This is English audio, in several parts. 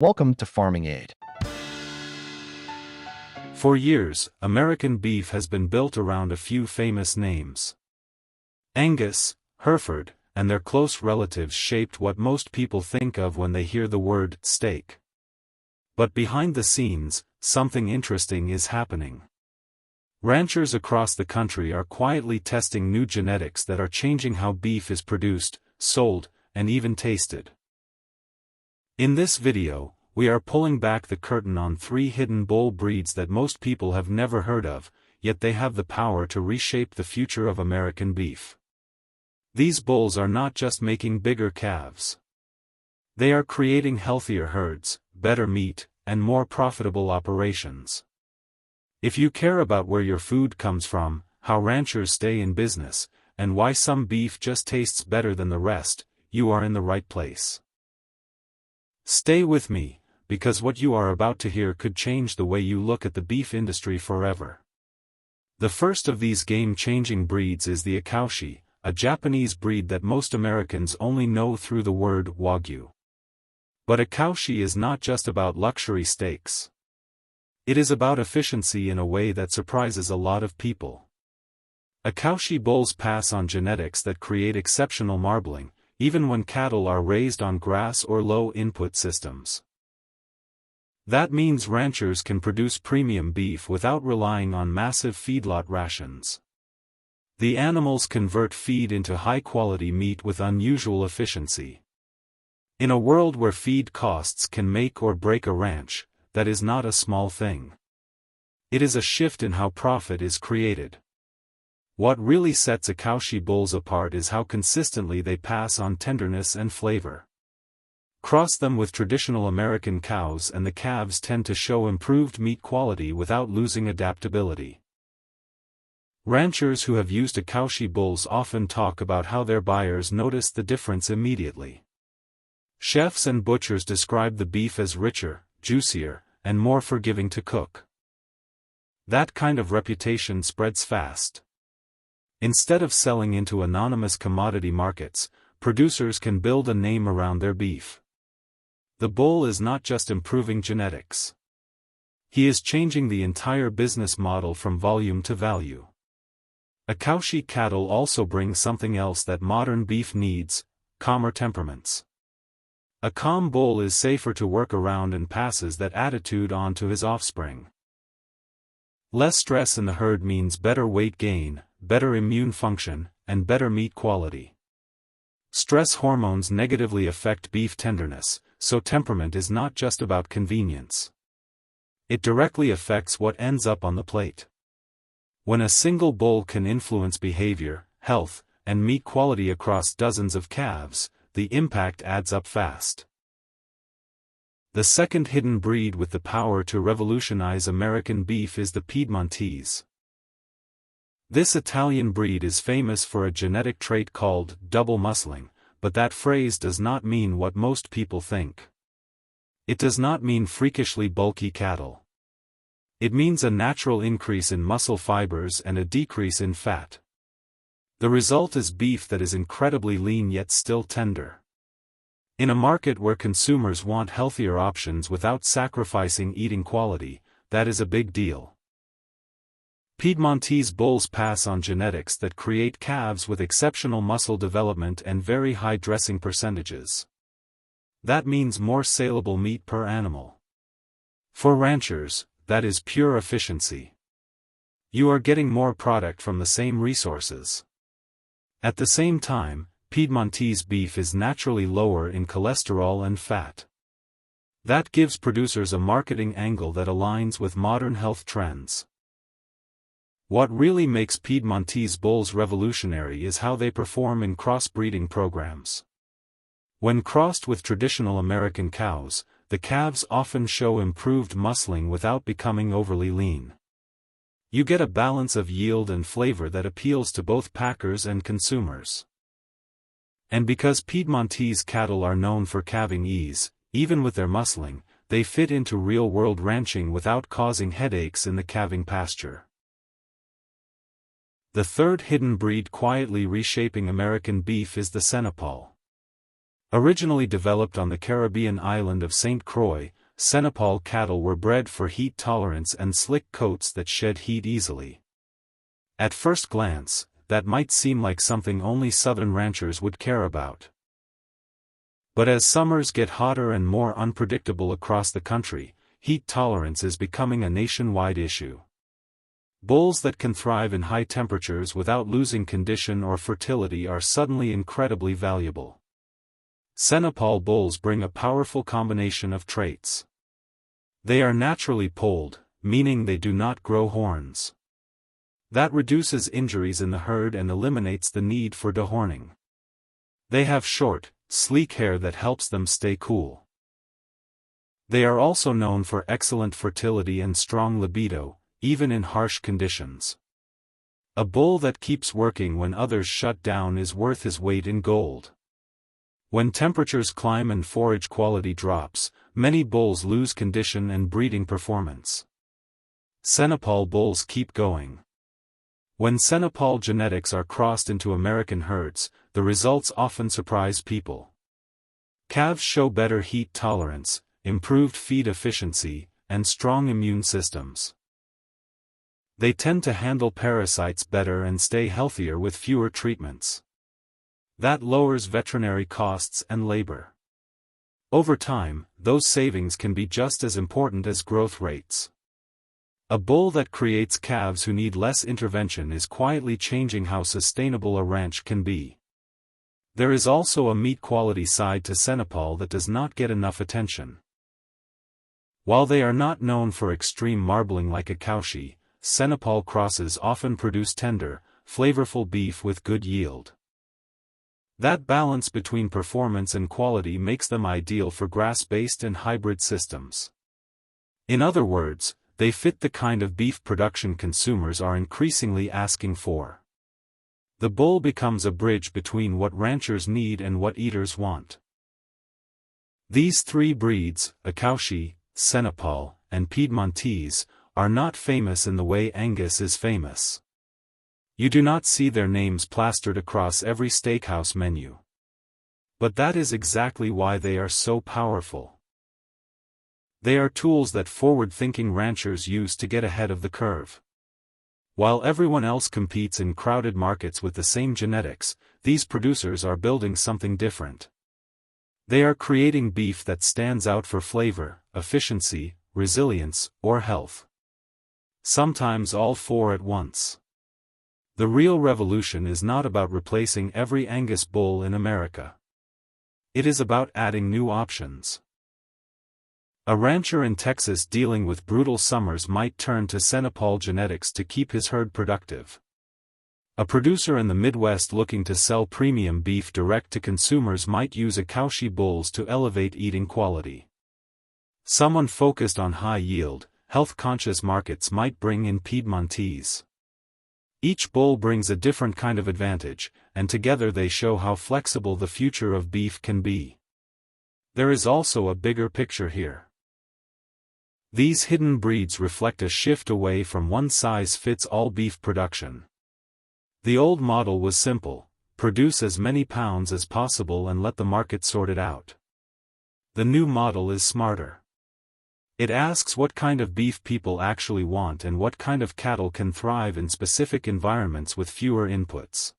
Welcome to Farming Aid. For years, American beef has been built around a few famous names. Angus, Hereford, and their close relatives shaped what most people think of when they hear the word steak. But behind the scenes, something interesting is happening. Ranchers across the country are quietly testing new genetics that are changing how beef is produced, sold, and even tasted. In this video, we are pulling back the curtain on 3 hidden bull breeds that most people have never heard of, yet they have the power to reshape the future of American beef. These bulls are not just making bigger calves. They are creating healthier herds, better meat, and more profitable operations. If you care about where your food comes from, how ranchers stay in business, and why some beef just tastes better than the rest, you are in the right place. Stay with me, because what you are about to hear could change the way you look at the beef industry forever. The first of these game-changing breeds is the Akashi, a Japanese breed that most Americans only know through the word Wagyu. But Akashi is not just about luxury steaks. It is about efficiency in a way that surprises a lot of people. Akashi bulls pass on genetics that create exceptional marbling, even when cattle are raised on grass or low-input systems. That means ranchers can produce premium beef without relying on massive feedlot rations. The animals convert feed into high-quality meat with unusual efficiency. In a world where feed costs can make or break a ranch, that is not a small thing. It is a shift in how profit is created. What really sets Akashi bulls apart is how consistently they pass on tenderness and flavor. Cross them with traditional American cows and the calves tend to show improved meat quality without losing adaptability. Ranchers who have used Akashi bulls often talk about how their buyers notice the difference immediately. Chefs and butchers describe the beef as richer, juicier, and more forgiving to cook. That kind of reputation spreads fast. Instead of selling into anonymous commodity markets, producers can build a name around their beef. The bull is not just improving genetics. He is changing the entire business model from volume to value. Akashi cattle also bring something else that modern beef needs: calmer temperaments. A calm bull is safer to work around and passes that attitude on to his offspring. Less stress in the herd means better weight gain, better immune function, and better meat quality. Stress hormones negatively affect beef tenderness, so temperament is not just about convenience. It directly affects what ends up on the plate. When a single bull can influence behavior, health, and meat quality across dozens of calves, the impact adds up fast. The second hidden breed with the power to revolutionize American beef is the Piedmontese. This Italian breed is famous for a genetic trait called double muscling, but that phrase does not mean what most people think. It does not mean freakishly bulky cattle. It means a natural increase in muscle fibers and a decrease in fat. The result is beef that is incredibly lean yet still tender. In a market where consumers want healthier options without sacrificing eating quality, that is a big deal. Piedmontese bulls pass on genetics that create calves with exceptional muscle development and very high dressing percentages. That means more saleable meat per animal. For ranchers, that is pure efficiency. You are getting more product from the same resources. At the same time, Piedmontese beef is naturally lower in cholesterol and fat. That gives producers a marketing angle that aligns with modern health trends. What really makes Piedmontese bulls revolutionary is how they perform in crossbreeding programs. When crossed with traditional American cows, the calves often show improved muscling without becoming overly lean. You get a balance of yield and flavor that appeals to both packers and consumers. And because Piedmontese cattle are known for calving ease, even with their muscling, they fit into real-world ranching without causing headaches in the calving pasture. The third hidden breed quietly reshaping American beef is the Senepol. Originally developed on the Caribbean island of St. Croix, Senepol cattle were bred for heat tolerance and slick coats that shed heat easily. At first glance, that might seem like something only southern ranchers would care about. But as summers get hotter and more unpredictable across the country, heat tolerance is becoming a nationwide issue. Bulls that can thrive in high temperatures without losing condition or fertility are suddenly incredibly valuable. Senepol bulls bring a powerful combination of traits. They are naturally polled, meaning they do not grow horns. That reduces injuries in the herd and eliminates the need for dehorning. They have short, sleek hair that helps them stay cool. They are also known for excellent fertility and strong libido, even in harsh conditions. A bull that keeps working when others shut down is worth his weight in gold. When temperatures climb and forage quality drops, many bulls lose condition and breeding performance. Senepol bulls keep going. When Senepol genetics are crossed into American herds, the results often surprise people. Calves show better heat tolerance, improved feed efficiency, and strong immune systems. They tend to handle parasites better and stay healthier with fewer treatments. That lowers veterinary costs and labor. Over time, those savings can be just as important as growth rates. A bull that creates calves who need less intervention is quietly changing how sustainable a ranch can be. There is also a meat quality side to Senepol that does not get enough attention. While they are not known for extreme marbling like Akashi, Senepol crosses often produce tender, flavorful beef with good yield. That balance between performance and quality makes them ideal for grass-based and hybrid systems. In other words, they fit the kind of beef production consumers are increasingly asking for. The bull becomes a bridge between what ranchers need and what eaters want. These three breeds, Akashi, Senepol, and Piedmontese, are not famous in the way Angus is famous. You do not see their names plastered across every steakhouse menu. But that is exactly why they are so powerful. They are tools that forward-thinking ranchers use to get ahead of the curve. While everyone else competes in crowded markets with the same genetics, these producers are building something different. They are creating beef that stands out for flavor, efficiency, resilience, or health. Sometimes all four at once. The real revolution is not about replacing every Angus bull in America. It is about adding new options. A rancher in Texas dealing with brutal summers might turn to Senepol genetics to keep his herd productive. A producer in the Midwest looking to sell premium beef direct to consumers might use Akashi bulls to elevate eating quality. Someone focused on high yield, health-conscious markets might bring in Piedmontese. Each bull brings a different kind of advantage, and together they show how flexible the future of beef can be. There is also a bigger picture here. These hidden breeds reflect a shift away from one-size-fits-all beef production. The old model was simple: produce as many pounds as possible and let the market sort it out. The new model is smarter. It asks what kind of beef people actually want and what kind of cattle can thrive in specific environments with fewer inputs.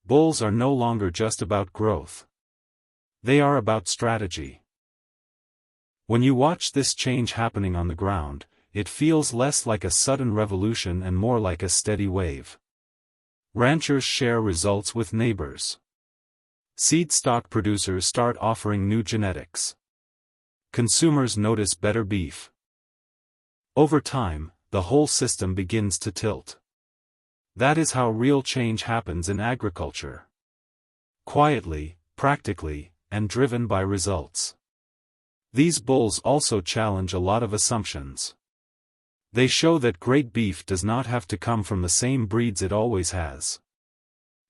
Bulls are no longer just about growth. They are about strategy. When you watch this change happening on the ground, it feels less like a sudden revolution and more like a steady wave. Ranchers share results with neighbors. Seed stock producers start offering new genetics. Consumers notice better beef. Over time, the whole system begins to tilt. That is how real change happens in agriculture. Quietly, practically, and driven by results. These bulls also challenge a lot of assumptions. They show that great beef does not have to come from the same breeds it always has.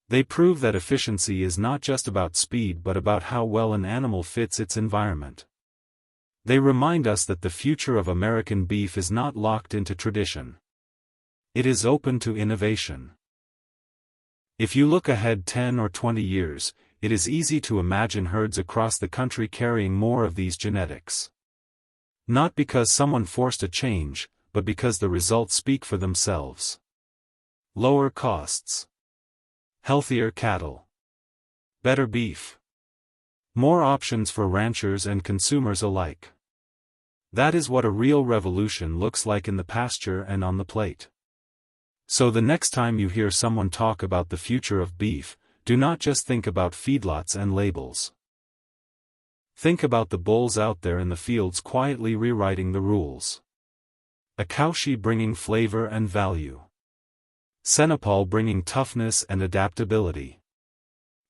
They prove that efficiency is not just about speed but about how well an animal fits its environment. They remind us that the future of American beef is not locked into tradition. It is open to innovation. If you look ahead 10 or 20 years, it is easy to imagine herds across the country carrying more of these genetics. Not because someone forced a change, but because the results speak for themselves. Lower costs. Healthier cattle. Better beef. More options for ranchers and consumers alike. That is what a real revolution looks like in the pasture and on the plate. So the next time you hear someone talk about the future of beef, do not just think about feedlots and labels. Think about the bulls out there in the fields quietly rewriting the rules. Akashi bringing flavor and value. Senepol bringing toughness and adaptability.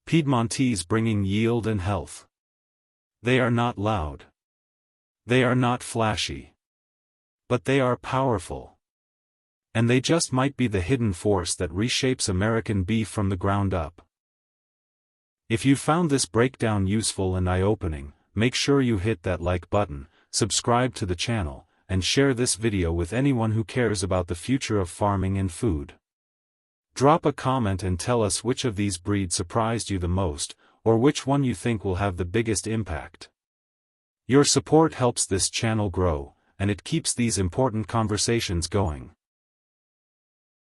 Piedmontese bringing yield and health. They are not loud. They are not flashy. But they are powerful. And they just might be the hidden force that reshapes American beef from the ground up. If you found this breakdown useful and eye-opening, make sure you hit that like button, subscribe to the channel, and share this video with anyone who cares about the future of farming and food. Drop a comment and tell us which of these breeds surprised you the most, or which one you think will have the biggest impact. Your support helps this channel grow, and it keeps these important conversations going.